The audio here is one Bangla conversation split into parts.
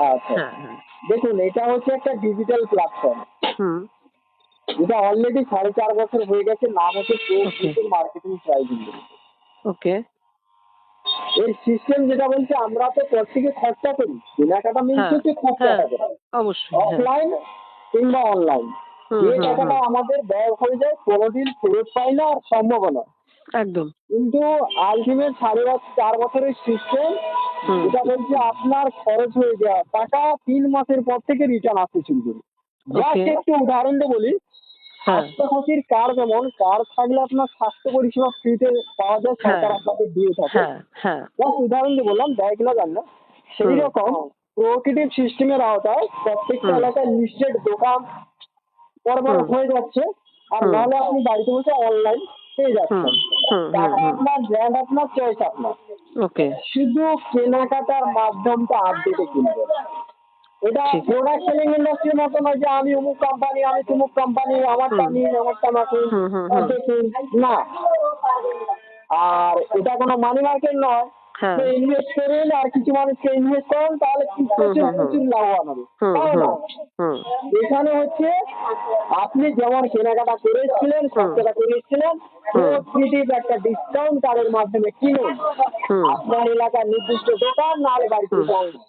আচ্ছা, হ্যাঁ, হ্যাঁ। দেখুন এটা হচ্ছে একটা ডিজিটাল প্ল্যাটফর্ম। হুম। এটা অলরেডি 4.5 বছর হয়ে গেছে। নাম হচ্ছে প্রো ওকে, মার্কেটিং প্রাইজিং। ওকে। এর সিস্টেম যেটা বলছে আমরা তো প্রত্যেকে খরচা করি। কেনাকাটা মিন্স হ্যাঁ, হচ্ছে খুব হ্যাঁ। টাকা করা। অবশ্যই, হ্যাঁ। অফলাইন কিংবা অনলাইন। হুম, যে হুম, টাকাটা হুম। আমাদের ব্যয় হয়ে যায় কোনোদিন ফেরত পাই না আর সম্ভবও না। একদম। কিন্তু আল্টিমেট 4.5 বছরের সিস্টেম হুম। যেটা বলছে আপনার খরচ হয়ে যাওয়া টাকা 3 মাসের পর থেকে রিটার্ন আসতে শুরু করে। ওকে। জাস্ট একটু উদাহরণ দিয়ে বলি, হ্যাঁ, স্বাস্থ্যসাথীর কার্ড যেমন কার্ড থাকলে আপনার স্বাস্থ্য পরিষেবা ফ্রিতে পাওয়া যায়, হ্যাঁ, সরকার আপনাকে দিয়ে থাকে। হ্যাঁ, হ্যাঁ। জাস্ট উদাহরণ দিয়ে বললাম, দেয় কিনা জানি না। সেই হুম, রকম প্রোঅ্যাক্টিভ সিস্টেমের আওতায় প্রত্যেকটা হুম, এলাকায় লিস্টেড দোকান পরপর হুম, হয়ে যাচ্ছে। আর হুম, নাহলে আপনি বাড়িতে বসে অনলাইন পেয়ে হুম, যাচ্ছেন। হুম, হুম, টাকা হুম। আপনার, ব্র্যান্ড আপনার, চয়েস আপনার। ওকে। শুধু কেনাকাটার মাধ্যমটা আপডেটে কিনবেন। এটা ঠিক। প্রোডাক্ট সেলিং ইন্ডাস্ট্রির মতো নয় যে আমি অমুক কোম্পানি, আমি তমুক কোম্পানি, আমারটা হুম, নিন, আমারটা মাখুন, হুম, হুম, হুম। দেখুন। না। আর এটা কোনো মানি মার্কেট নয় হ্যাঁ। যে ইনভেস্ট করুন আর কিছু মানুষকে ইনভেস্ট করুন তাহলে কি হুম, প্রচুর হুম, হুম, প্রচুর লাভবান হবে। হুম, তাই হুম, না? হুম, এখানে হচ্ছে আপনি যেমন কেনাকাটা করে এসেছিলেন, হুম, খরচাটা করে এসেছিলেন, হুম, প্রকৃতির একটা ডিসকাউন্ট কার্ডের মাধ্যমে কিনুন। হুম, আপনার এলাকার নির্দিষ্ট দোকান নাহলে বাড়িতে হুম। এসে আনবেন।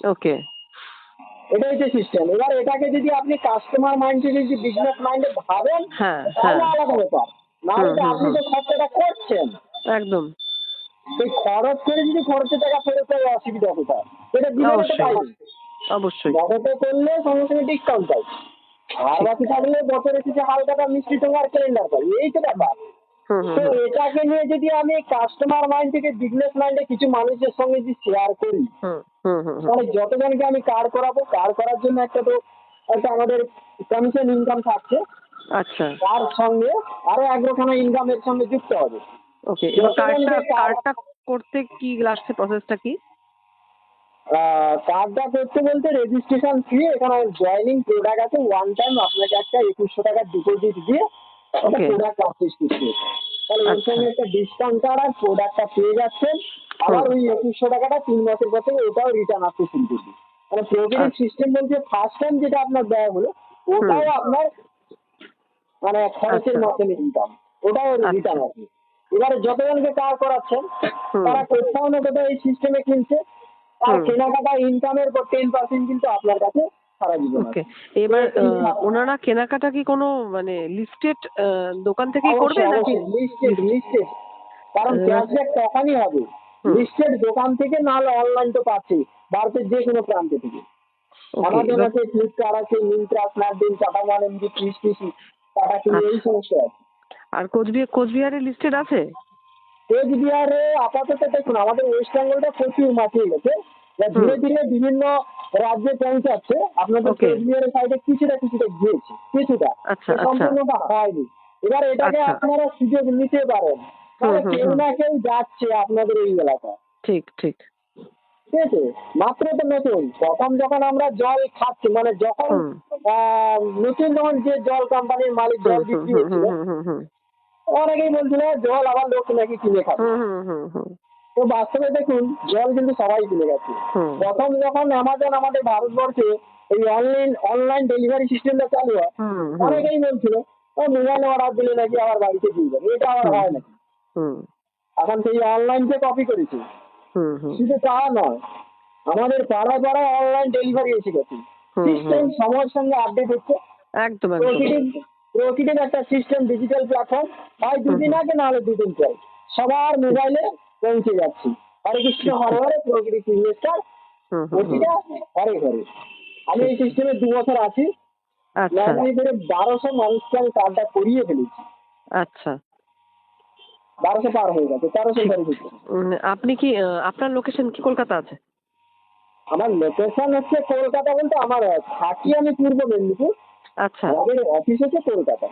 ওকে। এটাই হচ্ছে সিস্টেম। এবার এটাকে যদি আপনি কাস্টমার মাইন্ড থেকে যদি বিজনেস মাইন্ডে ভাবেন হ্যাঁ, তাহলে হ্যাঁ। আলাদা ব্যাপার। নাহলে হুম, তো হুম, আপনি হুম। তো খরচাটা করছেন। একদম। সেই খরচ করে যদি খরচের টাকা ফেরত পাই অসুবিধা কোথায়? এটা দিলে তো অবশ্যই, পাই। অবশ্যই। নগদে করলে সঙ্গে সঙ্গে ডিসকাউন্ট পাই। আর ঠিক। বাকি থাকলে বছরে শেষে হালকাটা মিষ্টি টোঙার ক্যালেন্ডার পাই। এই তো ব্যাপার। হুম, হুম, তো হুম, এটাকে নিয়ে যদি আমি কাস্টমার মাইন্ড থেকে বিজনেস মাইন্ডে কিছু মানুষের সঙ্গে যদি শেয়ার করি, হুম, হুম, হুম, হুম। তাহলে যতজনকে আমি কার্ড করাবো, কার্ড করার জন্য একটা আমাদের কমিশন ইনকাম থাকছে। আচ্ছা। তার সঙ্গে আরো ১ খানা ইনকাম এর সঙ্গে যুক্ত হবে। ওকে। এবার কার্ডটা যতজনকে কার্ড কার্ডটা করতে কি লাগছে, প্রসেসটা কি? কার্ডটা করতে বলতে রেজিস্ট্রেশন ফি, এখানে জয়েনিং প্রোডাক্ট আছে ওয়ান টাইম আপনাকে একটা ২১০০ টাকার ডিপোজিট দিয়ে একটা ওকে। প্রোডাক্ট পারচেজ করতে হবে। তাহলে এর আচ্ছা। সঙ্গে একটা ডিসকাউন্ট কার্ড আর প্রোডাক্টটা পেয়ে যাচ্ছেন। আবার হুম। ওই ২১০০ টাকাটা ৩ মাসের পর থেকে ওটাও রিটার্ন আসতে শুরু করবে। মানে প্রোগ্রেসিভ আচ্ছা। সিস্টেম বলছে ফার্স্ট টাইম যেটা আপনার ব্যয় হলো হুম। ওটাও আপনার মানে খরচের আচ্ছা, মাধ্যমে ইনকাম, ওটাও আচ্ছা। রিটার্ন আসবে। এবারে যতজনকে কার করাচ্ছেন হুম, তারা কোথাও না কোথাও এই সিস্টেমে কিনছে। তার হুম। কেনাকাটা ইনকামের উপর 10% কিন্তু আপনার কাছে সারা জীবন ওকে। আছে। এবার এই ওনারা কেনাকাটা কি কোনো মানে লিস্টেড দোকান থেকেই করবে অবশ্যই, নাকি অবশ্যই লিস্টেড, লিস্ট লিস্টেড। কারণ এবার ক্যাশব্যাক তখনই হবে হুম, লিস্টেড দোকান থেকে, নাহলে অনলাইন তো পাচ্ছি ভারতের যে কোনো প্রান্ত থেকে। ওকে। অ্যামাজন এবার আছে, ফ্লিপকার্ট আছে, Myntra, Snapdeal, tata one MG, TCC, tata click, এই আচ্ছা। সমস্ত আছে। আর কোচবিহারে লিস্টেড আছে? কোচবিহারে আপাতত দেখুন আমাদের ওয়েস্ট বেঙ্গলটা প্রচুর মাতিয়ে গেছে। এবার হুম। ধীরে ধীরে বিভিন্ন রাজ্যে পৌঁছাচ্ছে। আপনাদের ওকে। কোচবিহারের সাইডে কিছুটা কিছুটা গিয়েছে, কিছুটা। আচ্ছা, আচ্ছা, সম্পূর্ণটা হয়নি। এবার এটাকে আচ্ছা। আপনারা সুযোগ নিতে পারেন। হুম, তাহলে হুম, কেউ হুম। না কেউ যাচ্ছে আপনাদের এই এলাকায়। ঠিক, ঠিক। ঠিক আছে? মাত্র তো নতুন। প্রথম যখন আমরা জল খাচ্ছি মানে যখন হুম, নতুন যখন যে জল কোম্পানির মালিক হুম, জল হুম, বিক্রি হুম, হুম, হচ্ছিল, হুম, হুম, হুম, অনেকেই বলছিল জল আবার লোক নাকি কিনে খাবে। হুম, হুম, হুম, হুম, তো বাস্তবে দেখুন জল কিন্তু সবাই কিনে গেছে। হুম, প্রথম যখন অ্যামাজন আমাদের ভারতবর্ষে এই অনলাইন ডেলিভারি সিস্টেমটা চালু হয়, হুম, হুম, অনেকেই বলছিল ও মোবাইলে অর্ডার দিলে নাকি আবার বাড়িতে দিয়ে যাবে, এটা আবার হুম, হয় নাকি। হুম, এখন সেই অনলাইনকে কপি করেছে। হুম, হুম, শুধু তা নয়, আমাদের পাড়ায় পাড়ায় অনলাইন ডেলিভারি এসে গেছে। হুম, সিস্টেম হুম। সময়ের সঙ্গে আপডেট হচ্ছে। একদম, একদম। প্রকৃতির প্রকৃতির একটা সিস্টেম, ডিজিটাল প্ল্যাটফর্ম। হয় হুম, দুদিন হুম। আগে নাহলে দুদিন পরে সবার ঠিক, মোবাইলে পৌঁছে যাচ্ছি। হরে কৃষ্ণ ঠিক, হরে ঠিক। হরে, প্রকৃতি ইনভেস্টার হুম, হুম, হুম। প্রতিটা ঘরে ঘরে। আমি ঠিক। এই সিস্টেমে ২ বছর আছি। আচ্ছা, নর্মালি ধরে ১২০০ মানুষকে আমি কার্ডটা করিয়ে ফেলেছি। আচ্ছা। ১২০০ পার হয়ে গেছে, ১৩০০ ঠিক। ঘরে ঢুকছে। আপনি কি আপনার লোকেশন কি কলকাতা আছে? আমার লোকেশন হচ্ছে কলকাতা বলতে আমার থাকি আমি পূর্ব মেদিনীপুর। আচ্ছা, আমাদের অফিস হচ্ছে কলকাতা।